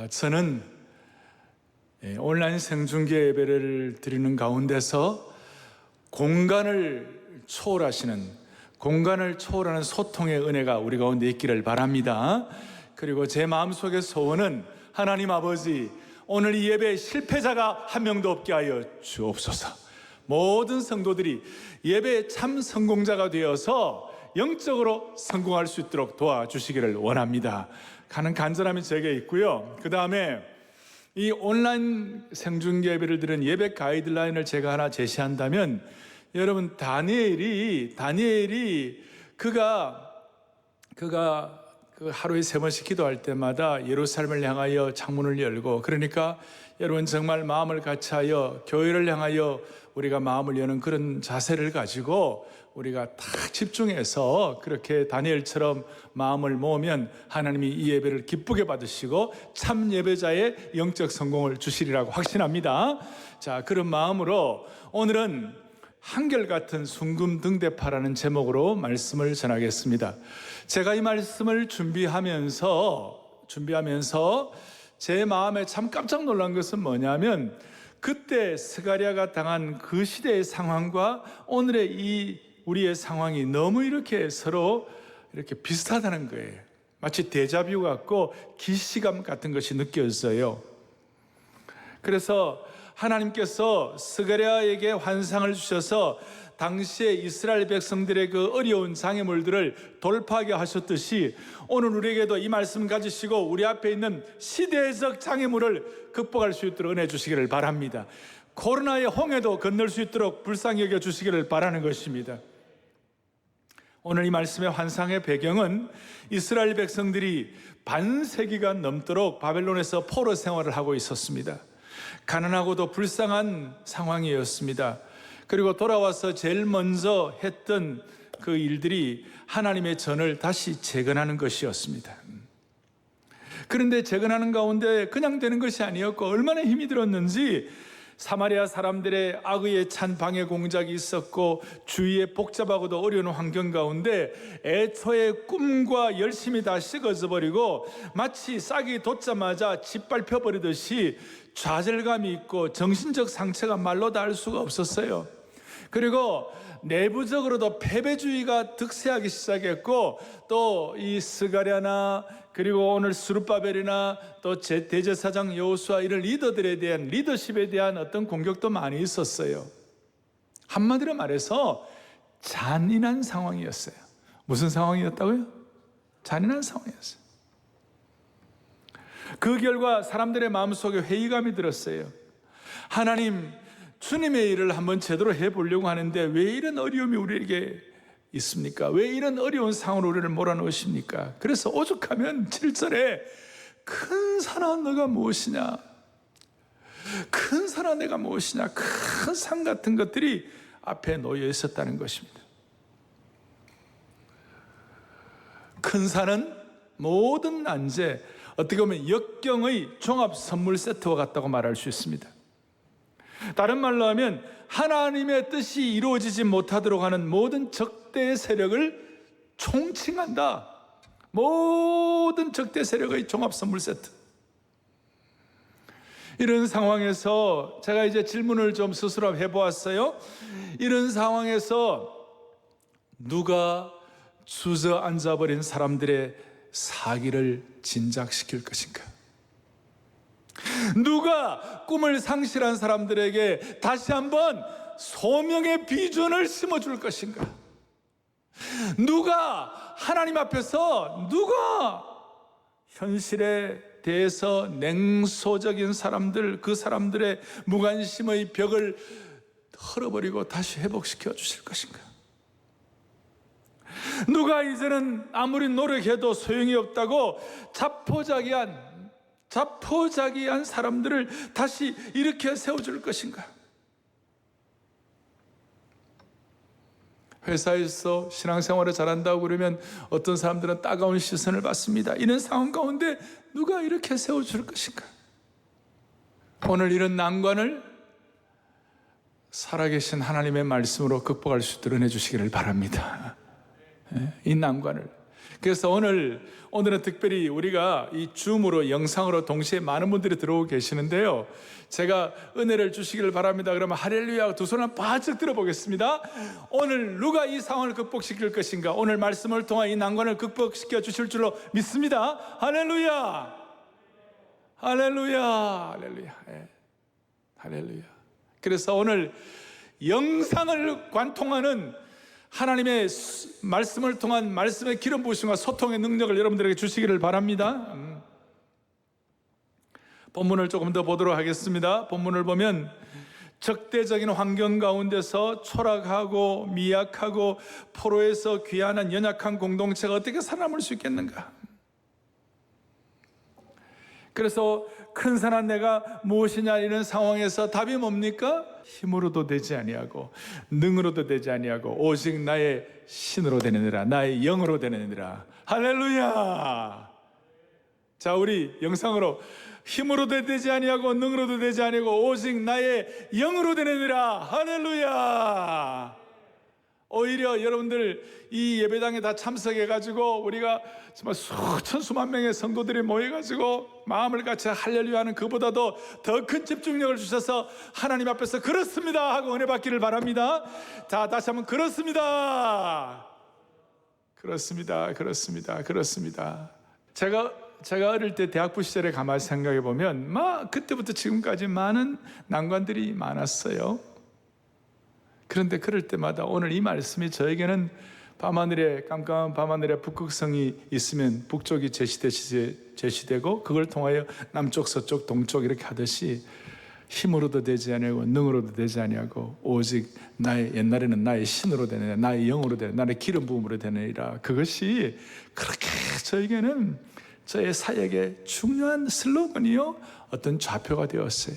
저는 온라인 생중계 예배를 드리는 가운데서 공간을 초월하는 소통의 은혜가 우리 가운데 있기를 바랍니다. 그리고 제 마음속의 소원은 하나님 아버지, 오늘 이 예배에 실패자가 한 명도 없게 하여 주옵소서. 모든 성도들이 예배의 참 성공자가 되어서 영적으로 성공할 수 있도록 도와주시기를 원합니다. 가는 간절함이 제게 있고요. 그 다음에 이 온라인 생중계 예배를 드린 예배 가이드라인을 제가 하나 제시한다면, 여러분, 다니엘이 그가 그 하루에 3번씩 기도할 때마다 예루살렘을 향하여 창문을 열고, 그러니까 여러분 정말 마음을 같이하여 교회를 향하여 우리가 마음을 여는 그런 자세를 가지고 우리가 딱 집중해서 그렇게 다니엘처럼 마음을 모으면 하나님이 이 예배를 기쁘게 받으시고 참 예배자의 영적 성공을 주시리라고 확신합니다. 자, 그런 마음으로 오늘은 한결같은 순금등대파라는 제목으로 말씀을 전하겠습니다. 제가 이 말씀을 준비하면서 제 마음에 참 깜짝 놀란 것은 뭐냐면, 그때 스가랴가 당한 그 시대의 상황과 오늘의 이 우리의 상황이 너무 이렇게 서로 이렇게 비슷하다는 거예요. 마치 데자뷰 같고 기시감 같은 것이 느껴졌어요. 그래서 하나님께서 스가랴에게 환상을 주셔서 당시에 이스라엘 백성들의 그 어려운 장애물들을 돌파하게 하셨듯이 오늘 우리에게도 이 말씀 가지시고 우리 앞에 있는 시대적 장애물을 극복할 수 있도록 은혜 주시기를 바랍니다. 코로나의 홍해도 건널 수 있도록 불쌍히 여겨 주시기를 바라는 것입니다. 오늘 이 말씀의 환상의 배경은 이스라엘 백성들이 반세기가 넘도록 바벨론에서 포로 생활을 하고 있었습니다. 가난하고도 불쌍한 상황이었습니다. 그리고 돌아와서 제일 먼저 했던 그 일들이 하나님의 전을 다시 재건하는 것이었습니다. 그런데 재건하는 가운데 그냥 되는 것이 아니었고 얼마나 힘이 들었는지, 사마리아 사람들의 악의에 찬 방해 공작이 있었고 주위에 복잡하고도 어려운 환경 가운데 애초에 꿈과 열심이 다 식어져 버리고 마치 싹이 돋자마자 짓밟혀 버리듯이 좌절감이 있고 정신적 상처가 말로 다 할 수가 없었어요. 그리고 내부적으로도 패배주의가 득세하기 시작했고, 또 이 스가랴나 그리고 오늘 스룹바벨이나 또 대제사장 여호수아 이런 리더들에 대한 리더십에 대한 어떤 공격도 많이 있었어요. 한마디로 말해서 잔인한 상황이었어요. 무슨 상황이었다고요? 잔인한 상황이었어요. 그 결과 사람들의 마음속에 회의감이 들었어요. 하나님, 주님의 일을 한번 제대로 해보려고 하는데 왜 이런 어려움이 우리에게 있습니까? 왜 이런 어려운 상황으로 우리를 몰아넣으십니까? 그래서 오죽하면 7절에 큰 산아 너가 무엇이냐, 큰 산아 내가 무엇이냐, 큰 산 같은 것들이 앞에 놓여 있었다는 것입니다. 큰 산은 모든 난제, 어떻게 보면 역경의 종합 선물 세트와 같다고 말할 수 있습니다. 다른 말로 하면 하나님의 뜻이 이루어지지 못하도록 하는 모든 적대 세력을 총칭한다. 모든 적대 세력의 종합 선물 세트. 이런 상황에서 제가 이제 질문을 좀 스스로 해보았어요. 이런 상황에서 누가 주저앉아버린 사람들의 사기를 진작시킬 것인가? 누가 꿈을 상실한 사람들에게 다시 한번 소명의 비전을 심어줄 것인가? 누가 하나님 앞에서 누가 현실에 대해서 냉소적인 사람들, 그 사람들의 무관심의 벽을 헐어버리고 다시 회복시켜 주실 것인가? 누가 이제는 아무리 노력해도 소용이 없다고 자포자기한 사람들을 다시 일으켜 세워줄 것인가? 회사에서 신앙생활을 잘한다고 그러면 어떤 사람들은 따가운 시선을 받습니다. 이런 상황 가운데 누가 이렇게 세워줄 것인가? 오늘 이런 난관을 살아계신 하나님의 말씀으로 극복할 수 있도록 해주시기를 바랍니다. 이 난관을 그래서 오늘은 특별히 우리가 이 줌으로 영상으로 동시에 많은 분들이 들어오고 계시는데요, 제가 은혜를 주시기를 바랍니다. 그러면 할렐루야 두 손을 바짝 들어보겠습니다. 오늘 누가 이 상황을 극복시킬 것인가? 오늘 말씀을 통해 이 난관을 극복시켜 주실 줄로 믿습니다. 할렐루야, 할렐루야, 할렐루야, 예. 할렐루야. 그래서 오늘 영상을 관통하는 하나님의 말씀을 통한 말씀의 기름 부으심과 소통의 능력을 여러분들에게 주시기를 바랍니다. 본문을 조금 더 보도록 하겠습니다. 본문을 보면 적대적인 환경 가운데서 초락하고 미약하고 포로에서 귀환한 연약한 공동체가 어떻게 살아남을 수 있겠는가? 그래서 큰 산한 내가 무엇이냐 이런 상황에서 답이 뭡니까? 힘으로도 되지 아니하고 능으로도 되지 아니하고 오직 나의 신으로 되느니라, 나의 영으로 되느니라. 할렐루야. 자, 우리 영상으로 힘으로도 되지 아니하고 능으로도 되지 아니하고 오직 나의 영으로 되느니라. 할렐루야. 오히려 여러분들 이 예배당에 다 참석해가지고 우리가 정말 수천 수만 명의 성도들이 모여가지고 마음을 같이 할렐루야 하는 그보다도 더 큰 집중력을 주셔서 하나님 앞에서 그렇습니다 하고 은혜 받기를 바랍니다. 자, 다시 한번 그렇습니다, 그렇습니다, 그렇습니다, 그렇습니다. 제가 어릴 때 대학부 시절에 가만히 생각해 보면 그때부터 지금까지 많은 난관들이 많았어요. 그런데 그럴 때마다 오늘 이 말씀이 저에게는 밤하늘에, 깜깜한 밤하늘에 북극성이 있으면 북쪽이 제시되고 그걸 통하여 남쪽, 서쪽, 동쪽 이렇게 하듯이 힘으로도 되지 아니하고 능으로도 되지 아니하고 오직 옛날에는 나의 신으로 되느니라, 나의 영으로 되느니라, 나의 기름 부음으로 되느니라. 그것이 그렇게 저에게는 저의 사역의 중요한 슬로건이요, 어떤 좌표가 되었어요.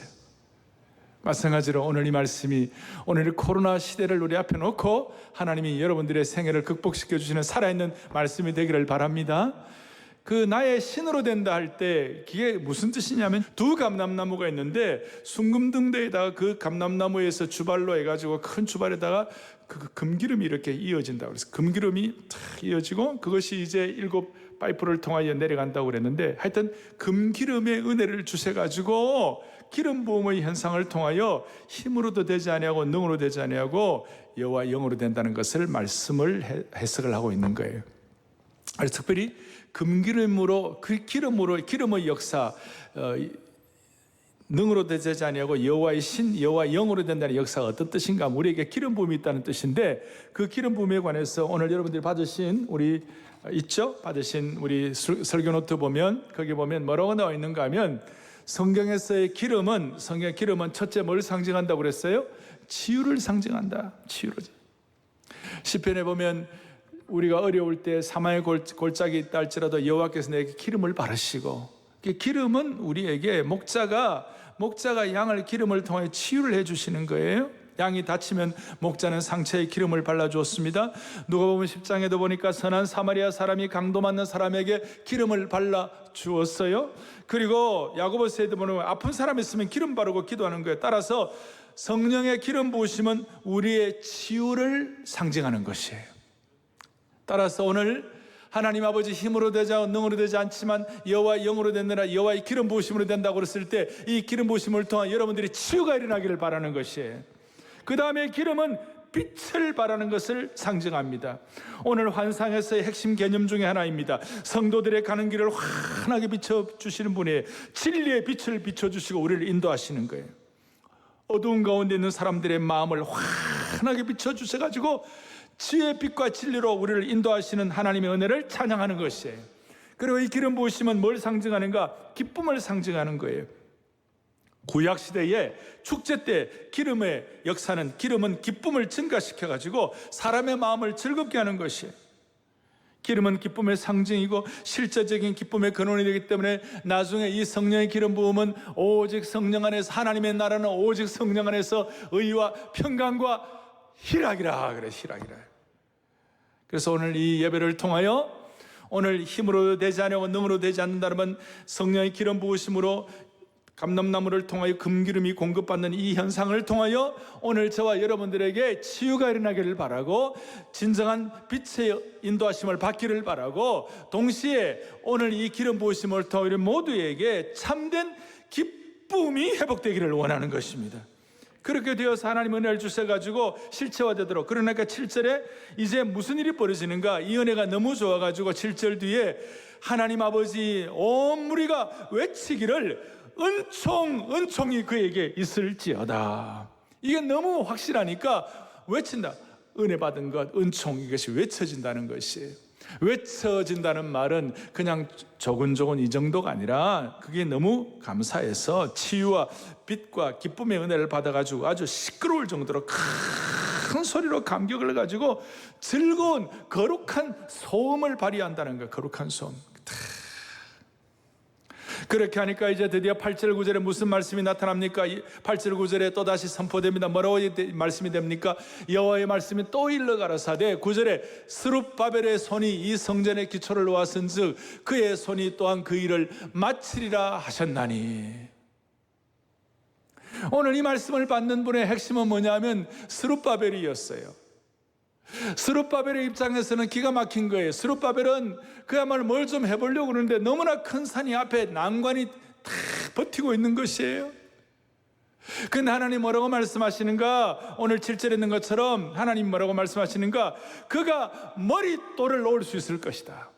마찬가지로 오늘 이 말씀이 오늘 코로나 시대를 우리 앞에 놓고 하나님이 여러분들의 생애를 극복시켜 주시는 살아있는 말씀이 되기를 바랍니다. 그 나의 신으로 된다 할 때 그게 무슨 뜻이냐면, 두 감람나무가 있는데 순금등대에다가 그 감람나무에서 주발로 해가지고 큰 주발에다가 그 금기름이 이렇게 이어진다. 그래서 금기름이 탁 이어지고 그것이 이제 7 파이프를 통하여 내려간다고 그랬는데, 하여튼 금기름의 은혜를 주셔가지고 기름 부음의 현상을 통하여 힘으로도 되지 아니하고 능으로 되지 아니하고 여호와 영으로 된다는 것을 말씀을 해석을 하고 있는 거예요. 그래서 특별히 금기름으로, 그 기름의 역사, 능으로 되지 아니하고 여호와의 신, 여호와 영으로 된다는 역사가 어떤 뜻인가? 우리에게 기름 부음이 있다는 뜻인데, 그 기름 부음에 관해서 오늘 여러분들이 받으신 우리 받으신 우리 설교 노트 보면, 거기 보면 뭐라고 나와 있는가 하면, 성경의 기름은 첫째 뭘 상징한다고 그랬어요? 치유를 상징한다. 치유를. 시편에 보면 우리가 어려울 때 사망의 골짜기 있다 할지라도 여호와께서 내게 기름을 바르시고, 기름은 우리에게 목자가 양을 기름을 통해 치유를 해주시는 거예요. 양이 다치면 목자는 상처에 기름을 발라주었습니다. 누가복음 10장에도 보니까 선한 사마리아 사람이 강도 맞는 사람에게 기름을 발라주었어요. 그리고 야고보서에도 보면 아픈 사람 있으면 기름 바르고 기도하는 거예요. 따라서 성령의 기름 부으심은 우리의 치유를 상징하는 것이에요. 따라서 오늘 하나님 아버지 힘으로 되지 않고 능으로 되지 않지만 여호와의 영으로 된다나 여호와의 기름 부으심으로 된다고 그랬을 때, 이 기름 부으심을 통한 여러분들이 치유가 일어나기를 바라는 것이에요. 그 다음에 기름은 빛을 발하는 것을 상징합니다. 오늘 환상에서의 핵심 개념 중에 하나입니다. 성도들의 가는 길을 환하게 비춰주시는 분이 진리의 빛을 비춰주시고 우리를 인도하시는 거예요. 어두운 가운데 있는 사람들의 마음을 환하게 비춰주셔가지고 지혜의 빛과 진리로 우리를 인도하시는 하나님의 은혜를 찬양하는 것이에요. 그리고 이 기름 부으심은 뭘 상징하는가? 기쁨을 상징하는 거예요. 구약시대에 축제 때 기름의 역사는, 기름은 기쁨을 증가시켜가지고 사람의 마음을 즐겁게 하는 것이에요. 기름은 기쁨의 상징이고 실제적인 기쁨의 근원이 되기 때문에 나중에 이 성령의 기름 부음은 오직 성령 안에서, 하나님의 나라는 오직 성령 안에서 의와 평강과 희락이라 그래. 희락이라. 그래서 오늘 이 예배를 통하여, 오늘 힘으로 되지 않고 능으로 되지 않는다면 성령의 기름 부으심으로 감람나무를 통하여 금기름이 공급받는 이 현상을 통하여 오늘 저와 여러분들에게 치유가 일어나기를 바라고 진정한 빛의 인도하심을 받기를 바라고 동시에 오늘 이 기름 부으심을 통해 모두에게 참된 기쁨이 회복되기를 원하는 것입니다. 그렇게 되어서 하나님 은혜를 주셔가지고 실체화되도록. 그러니까 7절에 이제 무슨 일이 벌어지는가, 이 은혜가 너무 좋아가지고 7절 뒤에 하나님 아버지 온 무리가 외치기를 은총이 그에게 있을지어다. 이게 너무 확실하니까 외친다. 은혜 받은 것, 은총, 이것이 외쳐진다는 것이에요. 외쳐진다는 말은 그냥 조근조근 이 정도가 아니라 그게 너무 감사해서 치유와 빛과 기쁨의 은혜를 받아가지고 아주 시끄러울 정도로 큰 소리로 감격을 가지고 즐거운 거룩한 소음을 발휘한다는 거예요. 거룩한 소음. 그렇게 하니까 이제 드디어 8절 9절에 무슨 말씀이 나타납니까? 8절 9절에 또다시 선포됩니다. 뭐라고 말씀이 됩니까? 여호와의 말씀이 또 일러 가라사대 9절에 스룹바벨의 손이 이 성전의 기초를 놓았은즉 그의 손이 또한 그 일을 마치리라 하셨나니. 오늘 이 말씀을 받는 분의 핵심은 뭐냐면 스룹바벨이었어요. 스룹바벨의 입장에서는 기가 막힌 거예요. 스룹바벨은 그야말로 뭘 좀 해보려고 그러는데 너무나 큰 산이 앞에 난관이 다 버티고 있는 것이에요. 근데 하나님 뭐라고 말씀하시는가? 오늘 7절에 있는 것처럼 하나님 뭐라고 말씀하시는가? 그가 머릿돌을 놓을 수 있을 것이다.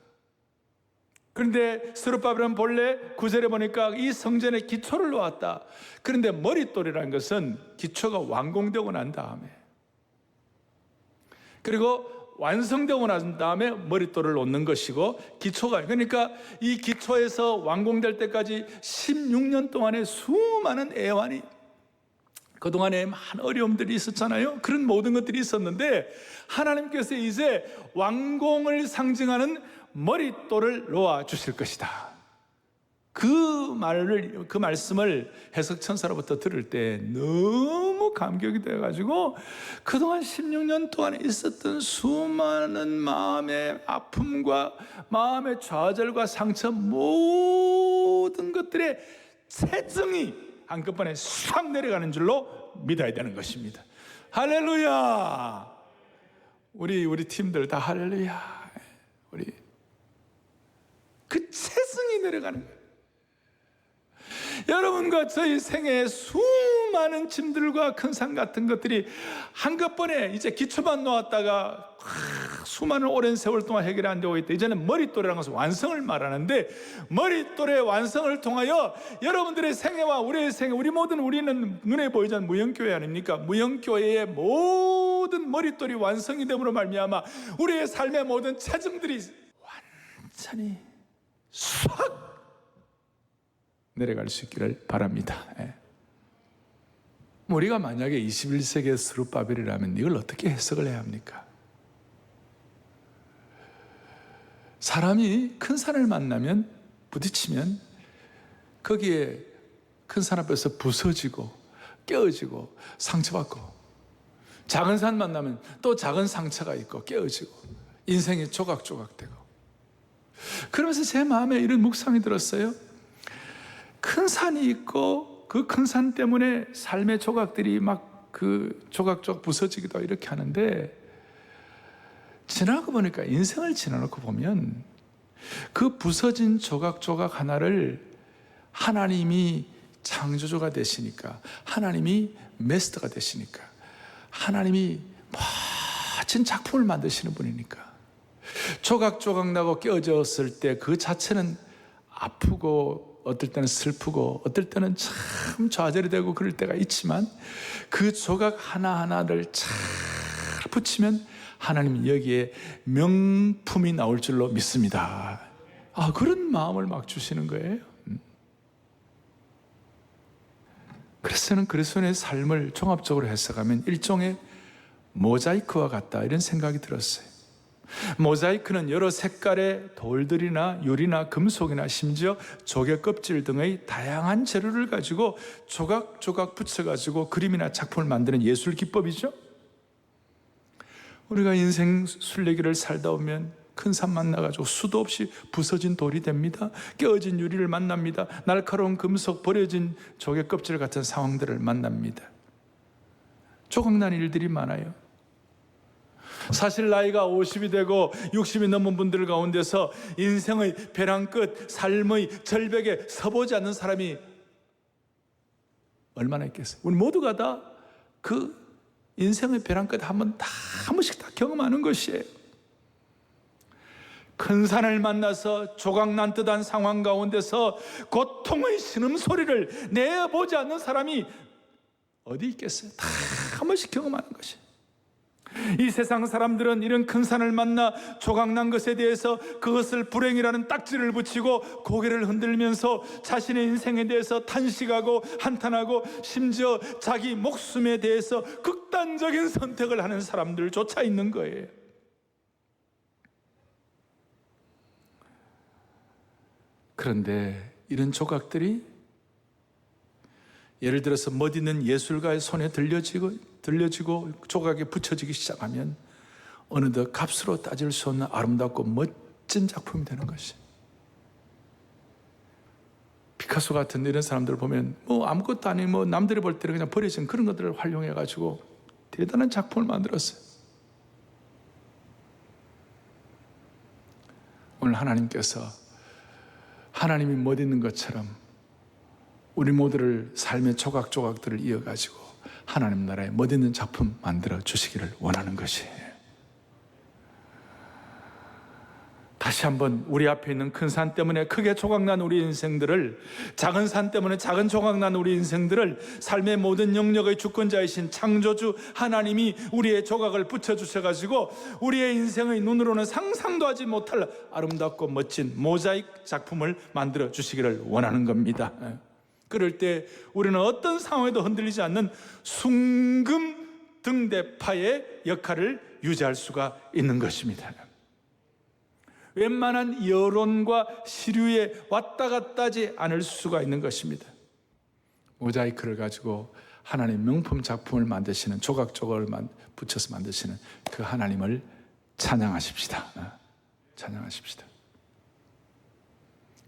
그런데 스룹바벨은 본래 9절에 보니까 이 성전의 기초를 놓았다. 그런데 머릿돌이라는 것은 기초가 완공되고 난 다음에, 그리고 완성되고 난 다음에 머릿돌을 놓는 것이고, 기초가, 그러니까 이 기초에서 완공될 때까지 16년 동안의 수많은 애환이, 그동안에 많은 어려움들이 있었잖아요. 그런 모든 것들이 있었는데 하나님께서 이제 완공을 상징하는 머릿돌을 놓아 주실 것이다. 그 말씀을 해석천사로부터 들을 때 너무 감격이 되어가지고 그동안 16년 동안 있었던 수많은 마음의 아픔과 마음의 좌절과 상처, 모든 것들의 체증이 한꺼번에 싹 내려가는 줄로 믿어야 되는 것입니다. 할렐루야. 우리 팀들 다 할렐루야. 우리 그 체증이 내려가는 거예요. 여러분과 저희 생애에 수많은 짐들과 큰 산 같은 것들이 한꺼번에 이제 기초만 놓았다가 수많은 오랜 세월 동안 해결이 안 되고 있다. 이제는 머릿돌이라는 것은 완성을 말하는데, 머릿돌의 완성을 통하여 여러분들의 생애와 우리의 생애, 우리는 눈에 보이지 않는 무형교회 아닙니까? 무형교회의 모든 머릿돌이 완성이 됨으로 말미암아 우리의 삶의 모든 체증들이 완전히 싹 내려갈 수 있기를 바랍니다. 우리가 만약에 21세기의 스룹바벨이라면 이걸 어떻게 해석을 해야 합니까? 사람이 큰 산을 만나면, 부딪히면 거기에 큰 산 앞에서 부서지고 깨어지고 상처받고, 작은 산 만나면 또 작은 상처가 있고 깨어지고 인생이 조각조각되고. 그러면서 제 마음에 이런 묵상이 들었어요. 큰 산이 있고 그 큰 산 때문에 삶의 조각들이 막 그 조각조각 부서지기도 하고 이렇게 하는데, 지나고 보니까, 인생을 지나놓고 보면 그 부서진 조각조각 하나를 하나님이 창조주가 되시니까, 하나님이 메스터가 되시니까, 하나님이 멋진 작품을 만드시는 분이니까, 조각조각 나고 깨어졌을 때 그 자체는 아프고 어떨 때는 슬프고 어떨 때는 참 좌절이 되고 그럴 때가 있지만, 그 조각 하나하나를 잘 붙이면 하나님 여기에 명품이 나올 줄로 믿습니다. 그런 마음을 막 주시는 거예요. 그래서 저는 그리스도인의 삶을 종합적으로 해석하면 일종의 모자이크와 같다, 이런 생각이 들었어요. 모자이크는 여러 색깔의 돌들이나 유리나 금속이나 심지어 조개 껍질 등의 다양한 재료를 가지고 조각조각 붙여가지고 그림이나 작품을 만드는 예술 기법이죠. 우리가 인생 순례길을 살다 보면 큰 산 만나가지고 수도 없이 부서진 돌이 됩니다. 깨어진 유리를 만납니다. 날카로운 금속, 버려진 조개 껍질 같은 상황들을 만납니다. 조각난 일들이 많아요. 사실 나이가 50이 되고 60이 넘은 분들 가운데서 인생의 벼랑 끝, 삶의 절벽에 서보지 않는 사람이 얼마나 있겠어요? 우리 모두가 다 그 인생의 벼랑 끝 한 번씩 다 경험하는 것이에요. 큰 산을 만나서 조각난 듯한 상황 가운데서 고통의 신음소리를 내보지 않는 사람이 어디 있겠어요? 다 한 번씩 경험하는 것이에요. 이 세상 사람들은 이런 큰 산을 만나 조각난 것에 대해서 그것을 불행이라는 딱지를 붙이고 고개를 흔들면서 자신의 인생에 대해서 탄식하고 한탄하고 심지어 자기 목숨에 대해서 극단적인 선택을 하는 사람들조차 있는 거예요. 그런데 이런 조각들이 예를 들어서 멋있는 예술가의 손에 들려지고 조각에 붙여지기 시작하면 어느덧 값으로 따질 수 없는 아름답고 멋진 작품이 되는 것이. 피카소 같은 이런 사람들을 보면 아무것도 아닌 남들이 볼 때는 그냥 버려진 그런 것들을 활용해가지고 대단한 작품을 만들었어요. 오늘 하나님께서 하나님이 멋있는 것처럼 우리 모두를 삶의 조각조각들을 이어가지고 하나님 나라에 멋있는 작품 만들어 주시기를 원하는 것이에요. 다시 한번 우리 앞에 있는 큰 산 때문에 크게 조각난 우리 인생들을, 작은 산 때문에 작은 조각난 우리 인생들을 삶의 모든 영역의 주권자이신 창조주 하나님이 우리의 조각을 붙여주셔가지고 우리의 인생의 눈으로는 상상도 하지 못할 아름답고 멋진 모자이크 작품을 만들어 주시기를 원하는 겁니다. 그럴 때 우리는 어떤 상황에도 흔들리지 않는 순금등대파의 역할을 유지할 수가 있는 것입니다. 웬만한 여론과 시류에 왔다 갔다 하지 않을 수가 있는 것입니다. 모자이크를 가지고 하나님 명품 작품을 만드시는, 조각조각을 붙여서 만드시는 그 하나님을 찬양하십시다. 찬양하십시다.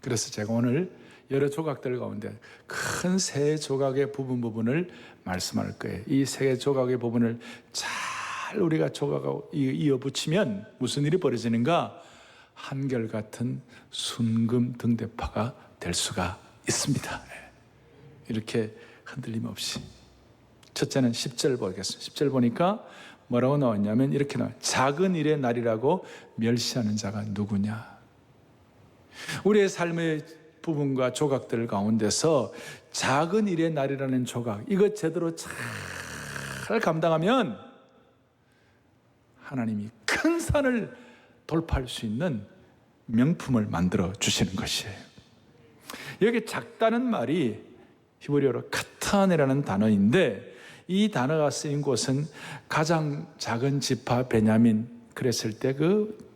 그래서 제가 오늘 여러 조각들 가운데 큰 세 조각의 부분을 말씀할 거예요. 이 세 조각의 부분을 잘 우리가 조각하고 이어붙이면 무슨 일이 벌어지는가? 한결같은 순금 등대파가 될 수가 있습니다. 이렇게 흔들림 없이. 첫째는 10절 보겠습니다. 10절 보니까 뭐라고 나왔냐면 이렇게 나와요. 작은 일의 날이라고 멸시하는 자가 누구냐? 우리의 삶의 부분과 조각들 가운데서 작은 일의 날이라는 조각, 이것 제대로 잘 감당하면 하나님이 큰 산을 돌파할 수 있는 명품을 만들어 주시는 것이에요. 여기 작다는 말이 히브리어로 카타네라는 단어인데 이 단어가 쓰인 곳은 가장 작은 지파 베냐민, 그랬을 때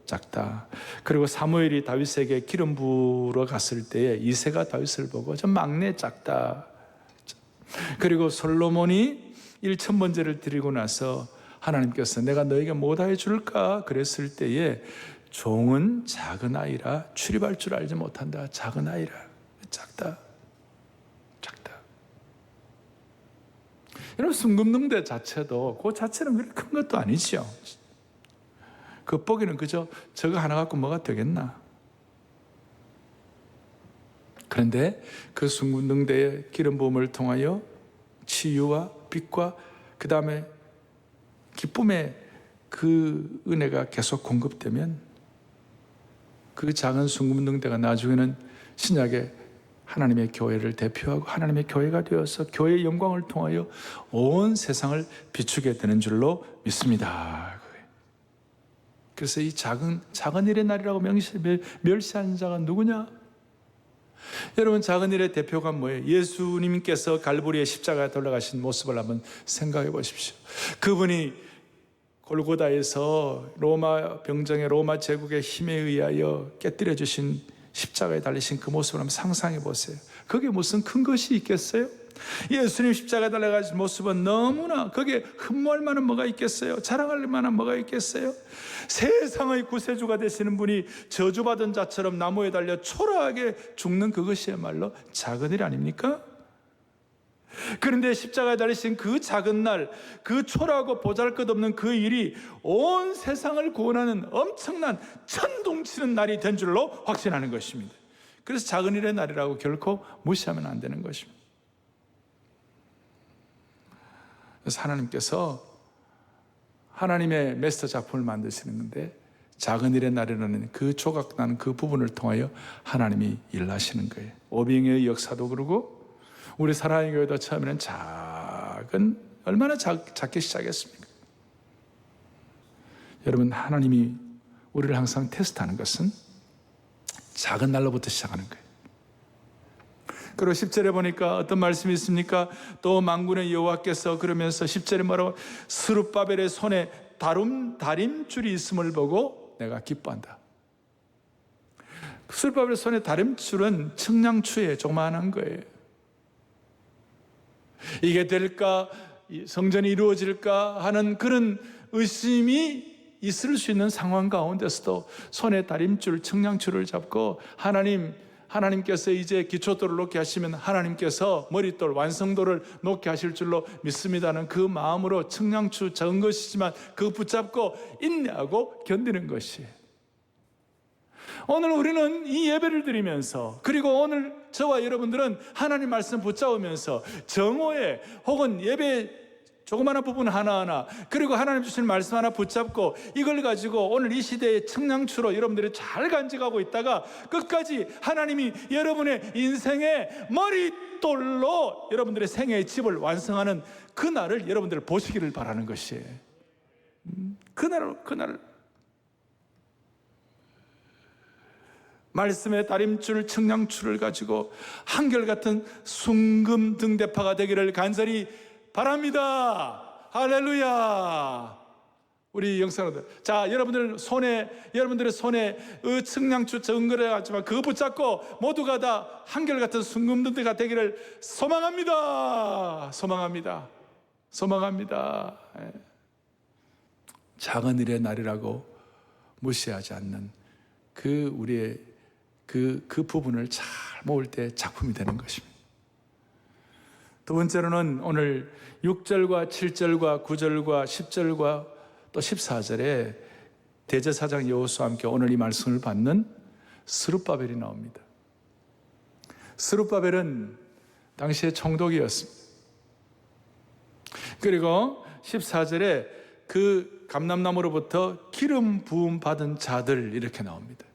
작다. 그리고 사무엘이 다윗에게 기름 부으러 갔을 때에 이새가 다윗을 보고 저 막내 작다. 그리고 솔로몬이 1000번제를 드리고 나서 하나님께서 내가 너에게 뭐 다 해줄까? 그랬을 때에 종은 작은 아이라 출입할 줄 알지 못한다. 작은 아이라. 작다. 여러분, 순금등대 자체도 그 자체는 그렇게 큰 것도 아니죠. 겉보기는 그저 저거 하나 갖고 뭐가 되겠나. 그런데 그 순금등대의 기름 부음을 통하여 치유와 빛과 그 다음에 기쁨의 그 은혜가 계속 공급되면 그 작은 순금등대가 나중에는 신약의 하나님의 교회를 대표하고 하나님의 교회가 되어서 교회의 영광을 통하여 온 세상을 비추게 되는 줄로 믿습니다. 그래서 이 작은 일의 날이라고 멸시하는 자가 누구냐? 여러분, 작은 일의 대표가 뭐예요? 예수님께서 갈보리의 십자가에 돌아가신 모습을 한번 생각해 보십시오. 그분이 골고다에서 로마 병정의 로마 제국의 힘에 의하여 깨뜨려 주신 십자가에 달리신 그 모습을 한번 상상해 보세요. 그게 무슨 큰 것이 있겠어요? 예수님 십자가에 달려가신 모습은 너무나 거기에 흠모할 만한 뭐가 있겠어요? 자랑할 만한 뭐가 있겠어요? 세상의 구세주가 되시는 분이 저주받은 자처럼 나무에 달려 초라하게 죽는 그것이야말로 작은 일 아닙니까? 그런데 십자가에 달리신 그 작은 날, 그 초라하고 보잘것없는 그 일이 온 세상을 구원하는 엄청난 천둥치는 날이 된 줄로 확신하는 것입니다. 그래서 작은 일의 날이라고 결코 무시하면 안 되는 것입니다. 그래서 하나님께서 하나님의 메스터 작품을 만드시는 건데, 작은 일의 날이라는 그 조각난 그 부분을 통하여 하나님이 일하시는 거예요. 오병이의 역사도 그러고, 우리 사랑의 교회도 처음에는 얼마나 작게 시작했습니까? 여러분, 하나님이 우리를 항상 테스트하는 것은 작은 날로부터 시작하는 거예요. 그리고 10절에 보니까 어떤 말씀이 있습니까? 또 만군의 여호와께서 그러면서 10절에 뭐라고? 스룹바벨의 손에 다림줄이 있음을 보고 내가 기뻐한다. 스룹바벨의 손에 다림줄은 청량추에 조그마한 거예요. 이게 될까? 성전이 이루어질까? 하는 그런 의심이 있을 수 있는 상황 가운데서도 손에 다림줄, 청량줄을 잡고 하나님께서 이제 기초돌을 놓게 하시면 하나님께서 머릿돌, 완성도를 놓게 하실 줄로 믿습니다는 그 마음으로 청량추 적은 것이지만 그거 붙잡고 인내하고 견디는 것이에요. 오늘 우리는 이 예배를 드리면서, 그리고 오늘 저와 여러분들은 하나님 말씀 붙잡으면서 정오에 혹은 예배 조그마한 부분 하나하나, 그리고 하나님 주신 말씀 하나 붙잡고 이걸 가지고 오늘 이 시대의 청량추로 여러분들이 잘 간직하고 있다가 끝까지 하나님이 여러분의 인생의 머릿돌로 여러분들의 생애의 집을 완성하는 그날을 여러분들 보시기를 바라는 것이에요. 그날을 말씀의 다림줄, 청량추를 가지고 한결같은 순금 등대파가 되기를 간절히 바랍니다. 할렐루야. 우리 영성들, 자, 여러분들의 손에 청량추 적은 거래 같지만 그거 붙잡고 모두가 다 한결같은 순금 등대가 되기를 소망합니다. 소망합니다. 작은 일의 날이라고 무시하지 않는 우리의 그 부분을 잘 모을 때 작품이 되는 것입니다. 두 번째로는 오늘 6절과 7절과 9절과 10절과 또 14절에 대제사장 여호수아와 함께 오늘 이 말씀을 받는 스룹바벨이 나옵니다. 스룹바벨은 당시의 총독이었습니다. 그리고 14절에 그 감람나무로부터 기름 부음 받은 자들 이렇게 나옵니다.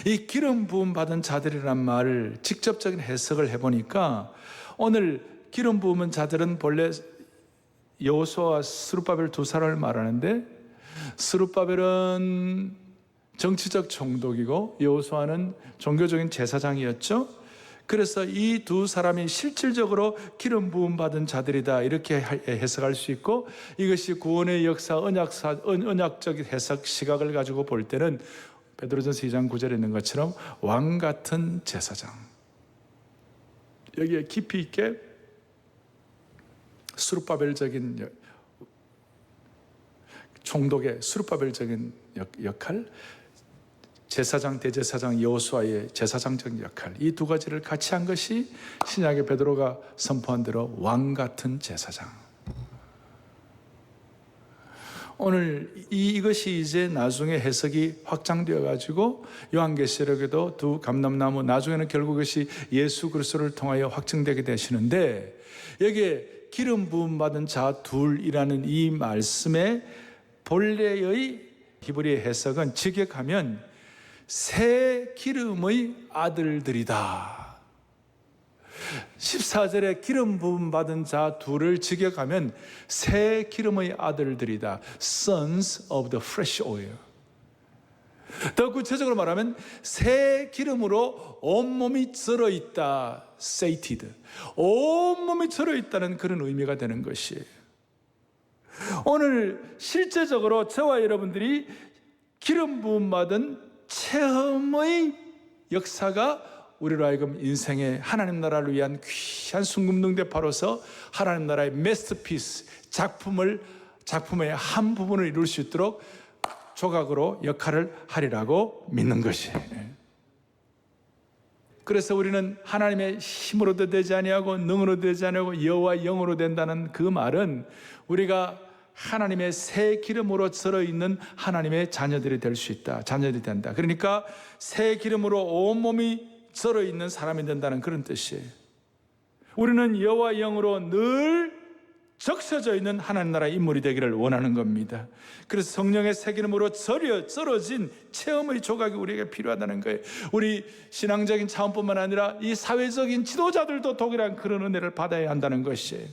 이 기름 부음 받은 자들이란 말을 직접적인 해석을 해보니까 오늘 기름 부음은 자들은 본래 여호수아와 스룹바벨 두 사람을 말하는데, 스룹바벨은 정치적 총독이고 여호수아는 종교적인 제사장이었죠. 그래서 이 두 사람이 실질적으로 기름 부음 받은 자들이다 이렇게 해석할 수 있고, 이것이 구원의 역사, 언약적 해석 시각을 가지고 볼 때는 베드로전서 2장 9절에 있는 것처럼 왕 같은 제사장, 여기에 깊이 있게 스룹바벨적인 총독의 스룹바벨적인 역할, 제사장, 대제사장 여호수아의 제사장적인 역할, 이 두 가지를 같이 한 것이 신약의 베드로가 선포한 대로 왕 같은 제사장. 오늘 이것이 이제 나중에 해석이 확장되어 가지고 요한계시록에도 두 감람나무, 나중에는 결국 이것이 예수 그리스도를 통하여 확증되게 되시는데, 여기에 기름 부음 받은 자 둘이라는 이 말씀의 본래의 히브리 해석은 직역하면 새 기름의 아들들이다. 14절에 기름 부음 받은 자 둘을 직역하면 새 기름의 아들들이다. Sons of the fresh oil. 더 구체적으로 말하면 새 기름으로 온몸이 절어있다. sated. 온몸이 절어있다는 그런 의미가 되는 것이에요. 오늘 실제적으로 저와 여러분들이 기름 부음 받은 체험의 역사가 우리로 하여금 인생의 하나님 나라를 위한 귀한 순금능대파로서 하나님 나라의 메스터피스 작품의 한 부분을 이룰 수 있도록 조각으로 역할을 하리라고 믿는 것이에요. 그래서 우리는 하나님의 힘으로도 되지 아니하고 능으로도 되지 아니하고 여호와의 영으로 된다는 그 말은 우리가 하나님의 새 기름으로 절어있는 하나님의 자녀들이 될 수 있다. 자녀들이 된다. 그러니까 새 기름으로 온몸이 절어있는 사람이 된다는 그런 뜻이에요. 우리는 여호와의 영으로 늘 적셔져 있는 하나님 나라의 인물이 되기를 원하는 겁니다. 그래서 성령의 새 기름으로 썰어진 체험의 조각이 우리에게 필요하다는 거예요. 우리 신앙적인 차원뿐만 아니라 이 사회적인 지도자들도 동일한 그런 은혜를 받아야 한다는 것이에요.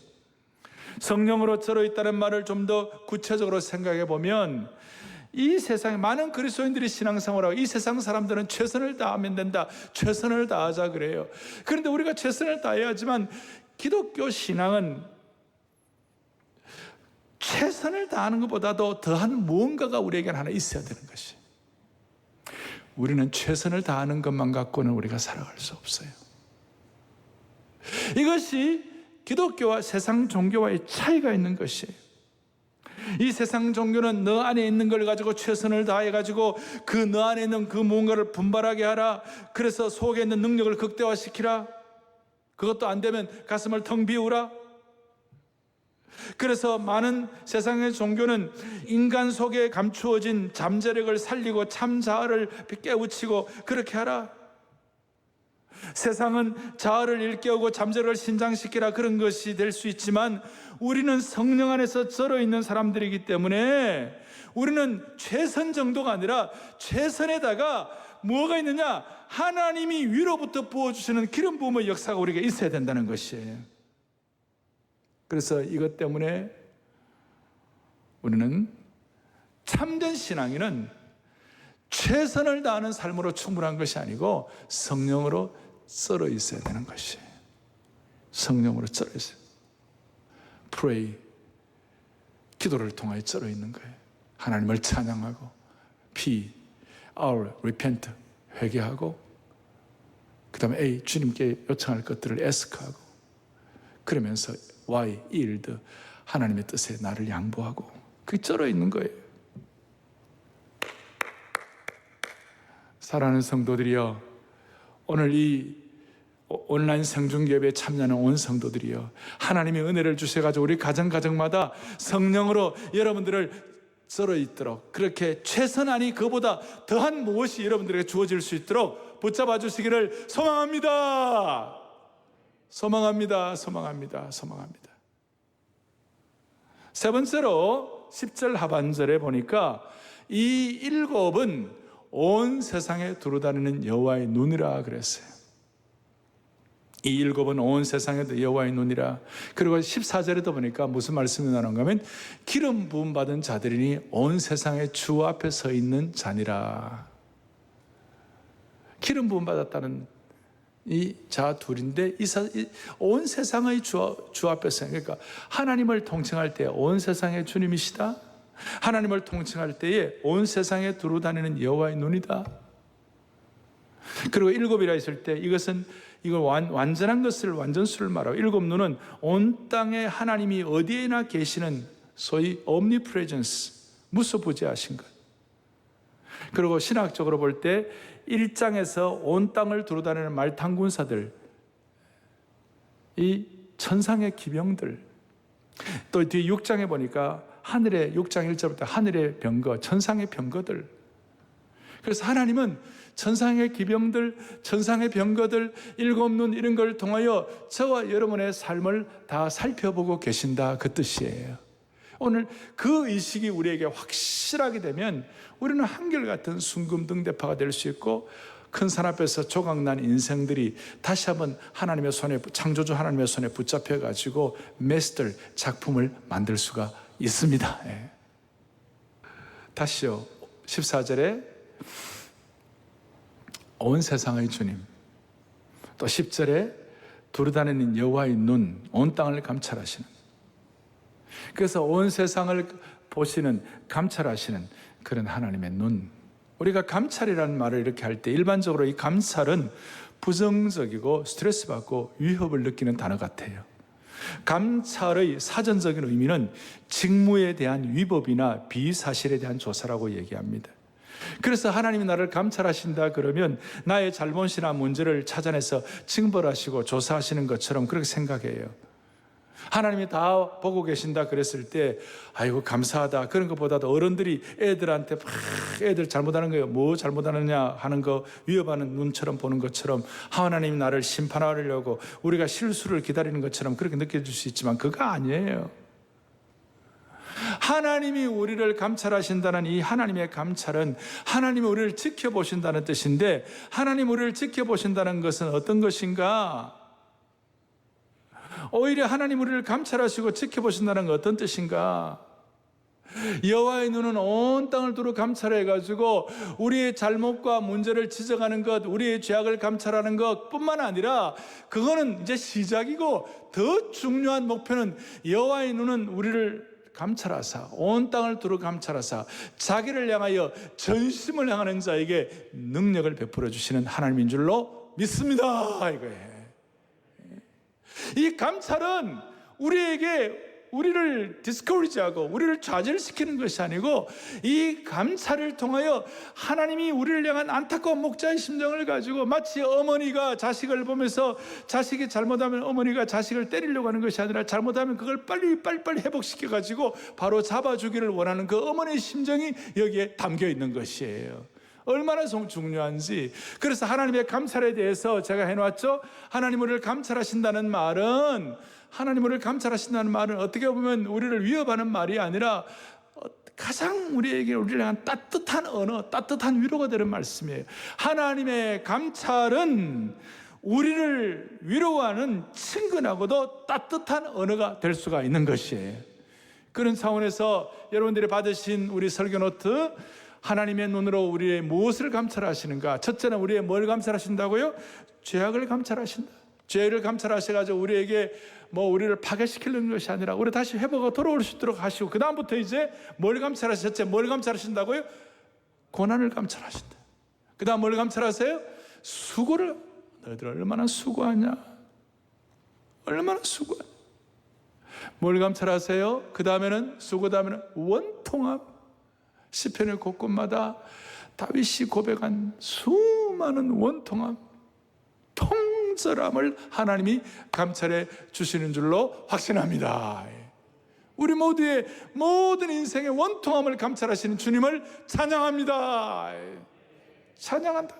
성령으로 절어있다는 말을 좀 더 구체적으로 생각해 보면 이 세상에 많은 그리스도인들이 신앙생활하고 이 세상 사람들은 최선을 다하면 된다, 최선을 다하자 그래요. 그런데 우리가 최선을 다해야지만 기독교 신앙은 최선을 다하는 것보다도 더한 무언가가 우리에게는 하나 있어야 되는 것이, 우리는 최선을 다하는 것만 갖고는 우리가 살아갈 수 없어요. 이것이 기독교와 세상 종교와의 차이가 있는 것이에요. 이 세상 종교는 너 안에 있는 걸 가지고 최선을 다해가지고 그 너 안에 있는 그 무언가를 분발하게 하라, 그래서 속에 있는 능력을 극대화시키라, 그것도 안 되면 가슴을 텅 비우라. 그래서 많은 세상의 종교는 인간 속에 감추어진 잠재력을 살리고 참 자아를 깨우치고 그렇게 하라. 세상은 자아를 일깨우고 잠재력을 신장시키라, 그런 것이 될 수 있지만 우리는 성령 안에서 절어있는 사람들이기 때문에 우리는 최선 정도가 아니라 최선에다가 뭐가 있느냐, 하나님이 위로부터 부어주시는 기름 부음의 역사가 우리에게 있어야 된다는 것이에요. 그래서 이것 때문에 우리는 참된 신앙인은 최선을 다하는 삶으로 충분한 것이 아니고 성령으로 썰어 있어야 되는 것이에요. 성령으로 썰어 있어요. Pray, 기도를 통하여 썰어 있는 거예요. 하나님을 찬양하고, P, our, repent, 회개하고, 그 다음에 A, 주님께 요청할 것들을 ask하고, 그러면서 Y, yield, 하나님의 뜻에 나를 양보하고, 그게 쩔어 있는 거예요. 사랑하는 성도들이여, 오늘 이 온라인 생중계배에 참여하는 온 성도들이여, 하나님의 은혜를 주셔가지고 우리 가정마다 성령으로 여러분들을 썰어 있도록, 그렇게 최선 아니 그보다 더한 무엇이 여러분들에게 주어질 수 있도록 붙잡아 주시기를 소망합니다. 소망합니다. 소망합니다. 소망합니다. 세 번째로 10절 하반절에 보니까 이 일곱은 온 세상에 두루다니는 여호와의 눈이라 그랬어요. 이 일곱은 온 세상에 여호와의 눈이라. 그리고 14절에도 보니까 무슨 말씀이 나오는가 하면 기름 부음 받은 자들이니 온 세상에 주 앞에 서 있는 자니라. 기름 부음 받았다는 이 자 둘인데 온 세상의 주 앞에서, 그러니까 하나님을 통칭할 때 온 세상의 주님이시다, 하나님을 통칭할 때에 온 세상에 두루다니는 여호와의 눈이다. 그리고 일곱이라 했을 때 이것은 이걸 완전한 것을, 완전수를 말하고, 일곱 눈은 온 땅에 하나님이 어디에나 계시는 소위 omnipresence, 무소부재하신 것. 그리고 신학적으로 볼 때 1장에서 온 땅을 두루다니는 말탄군사들, 이 천상의 기병들, 또 뒤에 6장에 보니까 하늘의 6장 1절부터 하늘의 병거, 천상의 병거들. 그래서 하나님은 천상의 기병들, 천상의 병거들, 일곱 눈 이런 걸 통하여 저와 여러분의 삶을 다 살펴보고 계신다, 그 뜻이에요. 오늘 그 의식이 우리에게 확실하게 되면 우리는 한결같은 순금등대파가 될 수 있고, 큰 산 앞에서 조각난 인생들이 다시 한번 하나님의 손에, 창조주 하나님의 손에 붙잡혀 가지고 메스터 작품을 만들 수가 있습니다. 예. 다시요, 14절에 온 세상의 주님, 또 10절에 두루다니는 여호와의 눈, 온 땅을 감찰하시는, 그래서 온 세상을 보시는, 감찰하시는 그런 하나님의 눈. 우리가 감찰이라는 말을 이렇게 할 때 일반적으로 이 감찰은 부정적이고 스트레스 받고 위협을 느끼는 단어 같아요. 감찰의 사전적인 의미는 직무에 대한 위법이나 비사실에 대한 조사라고 얘기합니다. 그래서 하나님이 나를 감찰하신다 그러면 나의 잘못이나 문제를 찾아내서 징벌하시고 조사하시는 것처럼 그렇게 생각해요. 하나님이 다 보고 계신다 그랬을 때 아이고 감사하다 그런 것보다도 어른들이 애들한테 막 애들 잘못하는 거예요. 뭐 잘못하느냐 하는 거 위협하는 눈처럼 보는 것처럼 하나님이 나를 심판하려고 우리가 실수를 기다리는 것처럼 그렇게 느껴질 수 있지만 그거 아니에요. 하나님이 우리를 감찰하신다는 이 하나님의 감찰은 하나님이 우리를 지켜보신다는 뜻인데, 하나님 우리를 지켜보신다는 것은 어떤 것인가? 오히려 하나님 우리를 감찰하시고 지켜보신다는 건 어떤 뜻인가? 여호와의 눈은 온 땅을 두루 감찰해가지고 우리의 잘못과 문제를 지적하는 것, 우리의 죄악을 감찰하는 것뿐만 아니라 그거는 이제 시작이고 더 중요한 목표는 여호와의 눈은 우리를 감찰하사 온 땅을 두루 감찰하사 자기를 향하여 전심을 향하는 자에게 능력을 베풀어 주시는 하나님인 줄로 믿습니다. 이거예요. 이 감찰은 우리를 디스커리지하고 우리를 좌절시키는 것이 아니고 이 감찰을 통하여 하나님이 우리를 향한 안타까운 목자의 심정을 가지고 마치 어머니가 자식을 보면서 자식이 잘못하면 어머니가 자식을 때리려고 하는 것이 아니라 잘못하면 그걸 빨리 회복시켜 가지고 바로 잡아주기를 원하는 그 어머니의 심정이 여기에 담겨 있는 것이에요. 얼마나 중요한지. 그래서 하나님의 감찰에 대해서 제가 해놨죠. 하나님 우리를 감찰하신다는 말은 어떻게 보면 우리를 위협하는 말이 아니라 가장 우리를 향한 따뜻한 언어, 따뜻한 위로가 되는 말씀이에요. 하나님의 감찰은 우리를 위로하는 친근하고도 따뜻한 언어가 될 수가 있는 것이에요. 그런 차원에서 여러분들이 받으신 우리 설교 노트, 하나님의 눈으로 우리의 무엇을 감찰하시는가? 첫째는 우리의 뭘 감찰하신다고요? 죄악을 감찰하신다. 죄를 감찰하셔가지고 우리에게 우리를 파괴시키는 것이 아니라 우리 다시 회복하고 돌아올 수 있도록 하시고, 그 다음부터 이제 뭘 감찰하셨죠? 뭘 감찰하신다고요? 고난을 감찰하신다. 그 다음 뭘 감찰하세요? 수고를. 너희들 얼마나 수고하냐? 얼마나 수고하냐? 뭘 감찰하세요? 그 다음에는 수고 다음에는 원통함. 시편의 곳곳마다 다윗이 고백한 수많은 원통함, 통절함을 하나님이 감찰해 주시는 줄로 확신합니다. 우리 모두의 모든 인생의 원통함을 감찰하시는 주님을 찬양합니다. 찬양한다.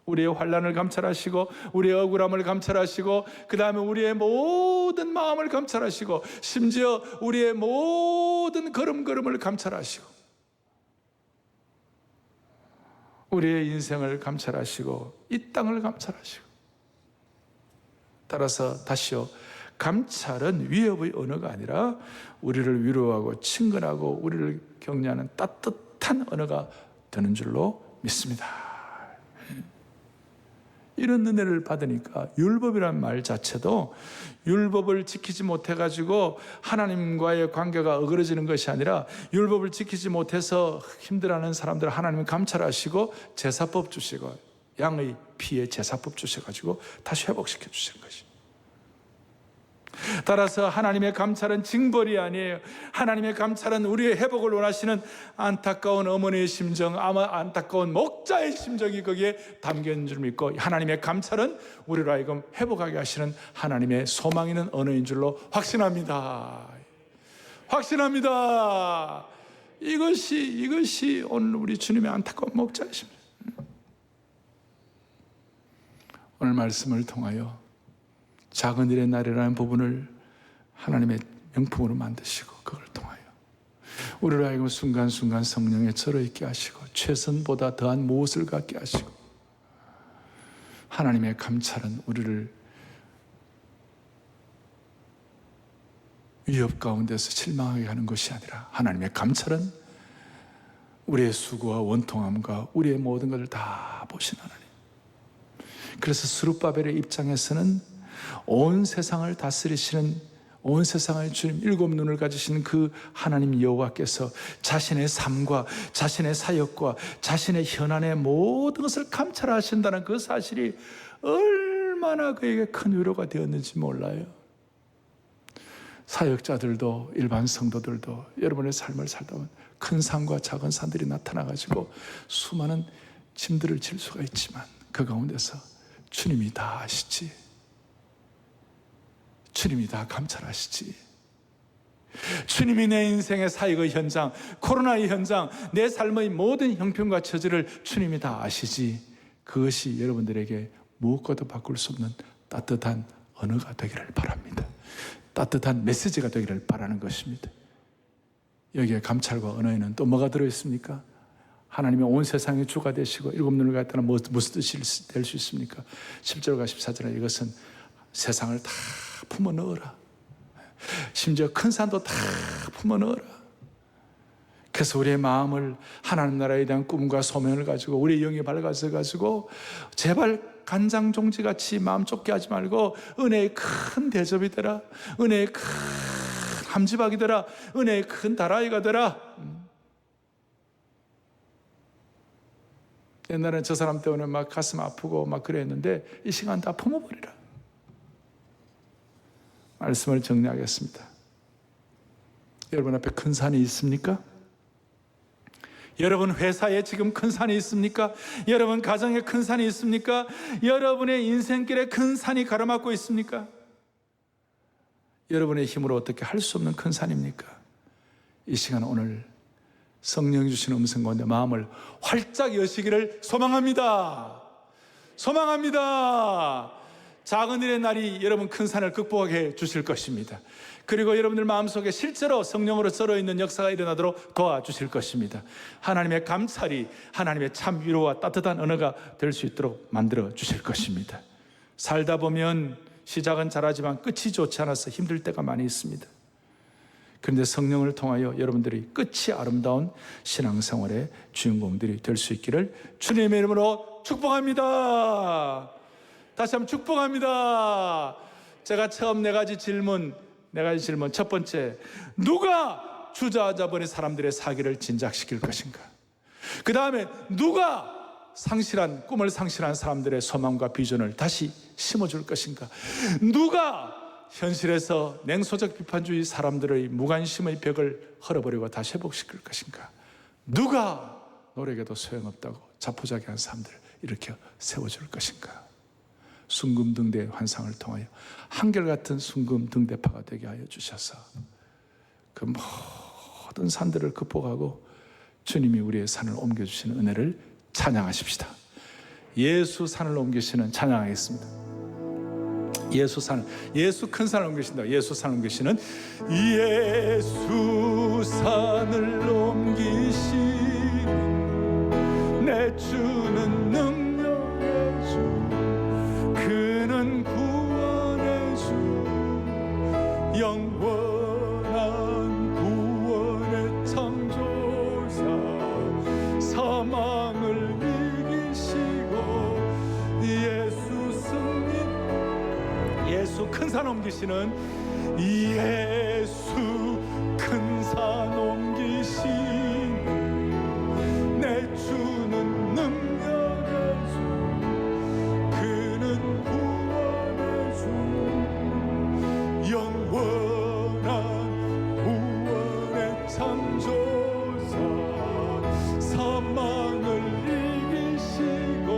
우리의 환난을 감찰하시고 우리의 억울함을 감찰하시고 그 다음에 우리의 모든 마음을 감찰하시고 심지어 우리의 모든 걸음걸음을 감찰하시고 우리의 인생을 감찰하시고 이 땅을 감찰하시고, 따라서 다시요, 감찰은 위협의 언어가 아니라 우리를 위로하고 친근하고 우리를 격려하는 따뜻한 언어가 되는 줄로 믿습니다. 이런 은혜를 받으니까 율법이라는 말 자체도 율법을 지키지 못해가지고 하나님과의 관계가 어그러지는 것이 아니라 율법을 지키지 못해서 힘들어하는 사람들 하나님은 감찰하시고 제사법 주시고 양의 피에 제사법 주셔가지고 다시 회복시켜 주시는 것입니다. 따라서 하나님의 감찰은 징벌이 아니에요. 하나님의 감찰은 우리의 회복을 원하시는 안타까운 어머니의 심정, 아마 안타까운 목자의 심정이 거기에 담겨 있는 줄 믿고, 하나님의 감찰은 우리로 하여금 회복하게 하시는 하나님의 소망 있는 언어인 줄로 확신합니다. 확신합니다. 이것이 오늘 우리 주님의 안타까운 목자의 심정. 오늘 말씀을 통하여 작은 일의 날이라는 부분을 하나님의 명품으로 만드시고 그걸 통하여 우리를 하여금 순간순간 성령에 절어있게 하시고 최선보다 더한 무엇을 갖게 하시고, 하나님의 감찰은 우리를 위협 가운데서 실망하게 하는 것이 아니라 하나님의 감찰은 우리의 수고와 원통함과 우리의 모든 것을 다 보신 하나님. 그래서 스룹바벨의 입장에서는 온 세상을 다스리시는 온 세상의 주님, 일곱 눈을 가지신 그 하나님 여호와께서 자신의 삶과 자신의 사역과 자신의 현안의 모든 것을 감찰하신다는 그 사실이 얼마나 그에게 큰 위로가 되었는지 몰라요. 사역자들도 일반 성도들도 여러분의 삶을 살다 보면 큰 산과 작은 산들이 나타나가지고 수많은 짐들을 질 수가 있지만 그 가운데서 주님이 다 아시지, 주님이 다 감찰하시지. 주님이 내 인생의 사역의 현장, 코로나의 현장, 내 삶의 모든 형편과 처지를 주님이 다 아시지. 그것이 여러분들에게 무엇과도 바꿀 수 없는 따뜻한 언어가 되기를 바랍니다. 따뜻한 메시지가 되기를 바라는 것입니다. 여기에 감찰과 언어에는 또 뭐가 들어있습니까? 하나님의 온 세상의 주가 되시고 일곱 눈을 갖다는 무슨 뜻이 될 수 있습니까? 10절과 14절에 이것은 세상을 다 품어 넣어라. 심지어 큰 산도 다 품어 넣어라. 그래서 우리의 마음을 하나님 나라에 대한 꿈과 소명을 가지고 우리의 영이 밝아져 가지고 제발 간장종지같이 마음 좁게 하지 말고 은혜의 큰 대접이 되라, 은혜의 큰 함지박이 되라, 은혜의 큰 다라이가 되라. 옛날에는 저 사람 때문에 막 가슴 아프고 막 그랬는데 이 시간 다 품어버리라. 말씀을 정리하겠습니다. 여러분 앞에 큰 산이 있습니까? 여러분 회사에 지금 큰 산이 있습니까? 여러분 가정에 큰 산이 있습니까? 여러분의 인생길에 큰 산이 가로막고 있습니까? 여러분의 힘으로 어떻게 할 수 없는 큰 산입니까? 이 시간 오늘 성령이 주시는 음성 가운데 마음을 활짝 여시기를 소망합니다. 소망합니다. 작은 일의 날이 여러분 큰 산을 극복하게 해 주실 것입니다. 그리고 여러분들 마음속에 실제로 성령으로 썰어있는 역사가 일어나도록 도와주실 것입니다. 하나님의 감찰이 하나님의 참 위로와 따뜻한 언어가 될 수 있도록 만들어 주실 것입니다. 살다 보면 시작은 잘하지만 끝이 좋지 않아서 힘들 때가 많이 있습니다. 그런데 성령을 통하여 여러분들이 끝이 아름다운 신앙생활의 주인공들이 될 수 있기를 주님의 이름으로 축복합니다. 다시 한번 축복합니다. 제가 처음 네 가지 질문. 첫 번째, 누가 주저앉아버린 사람들의 사기를 진작시킬 것인가? 그 다음에 누가 꿈을 상실한 사람들의 소망과 비전을 다시 심어줄 것인가? 누가 현실에서 냉소적 비판주의 사람들의 무관심의 벽을 헐어버리고 다시 회복시킬 것인가? 누가 노력해도 소용없다고 자포자기한 사람들을 일으켜 세워줄 것인가? 순금등대 환상을 통하여 한결같은 순금등대파가 되게 하여 주셔서 그 모든 산들을 극복하고 주님이 우리의 산을 옮겨주시는 은혜를 찬양하십시다. 예수 산을 옮기시는 찬양하겠습니다. 예수 큰 산을 옮기신다. 예수 산을 옮기시는 예수 산을 옮기시는 내 주는 능력의 주, 그는 구원의 주, 영원한 구원의 창조자, 사망을 이기시고 예수 승리, 예수 큰 산 옮기시는 예수 큰 산 옮기시는 내 주는 능력의 주, 그는 구원의 주, 영원한 구원의 창조자, 사망을 이기시고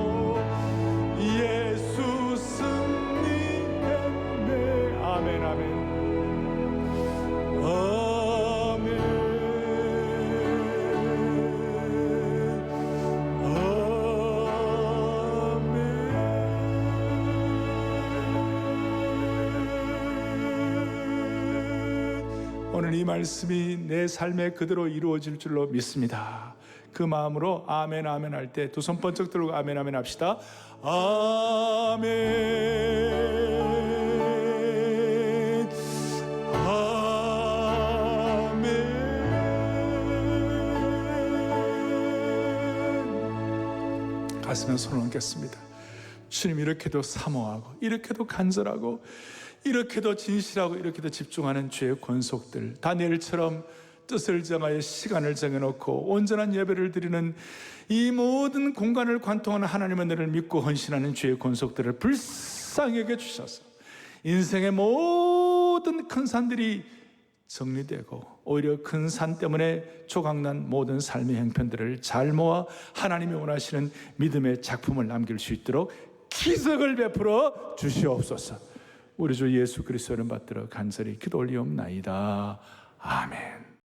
예수 승리했네. 아멘 아멘 오늘 이 말씀이 내 삶에 그대로 이루어질 줄로 믿습니다. 그 마음으로 아멘 아멘 할 때 두 손 번쩍 들고 아멘 아멘 합시다. 아멘 아멘. 가슴에 손을 얹겠습니다. 주님, 이렇게도 사모하고 이렇게도 간절하고 이렇게도 진실하고 이렇게도 집중하는 주의 권속들, 다니엘처럼 뜻을 정하여 시간을 정해놓고 온전한 예배를 드리는 이 모든 공간을 관통하는 하나님의 은혜를 믿고 헌신하는 주의 권속들을 불쌍히 여겨 주셔서 인생의 모든 큰 산들이 정리되고 오히려 큰 산 때문에 조각난 모든 삶의 형편들을 잘 모아 하나님이 원하시는 믿음의 작품을 남길 수 있도록 기적을 베풀어 주시옵소서. 우리 주 예수 그리스도를 받들어 간절히 기도 올리옵나이다. 아멘.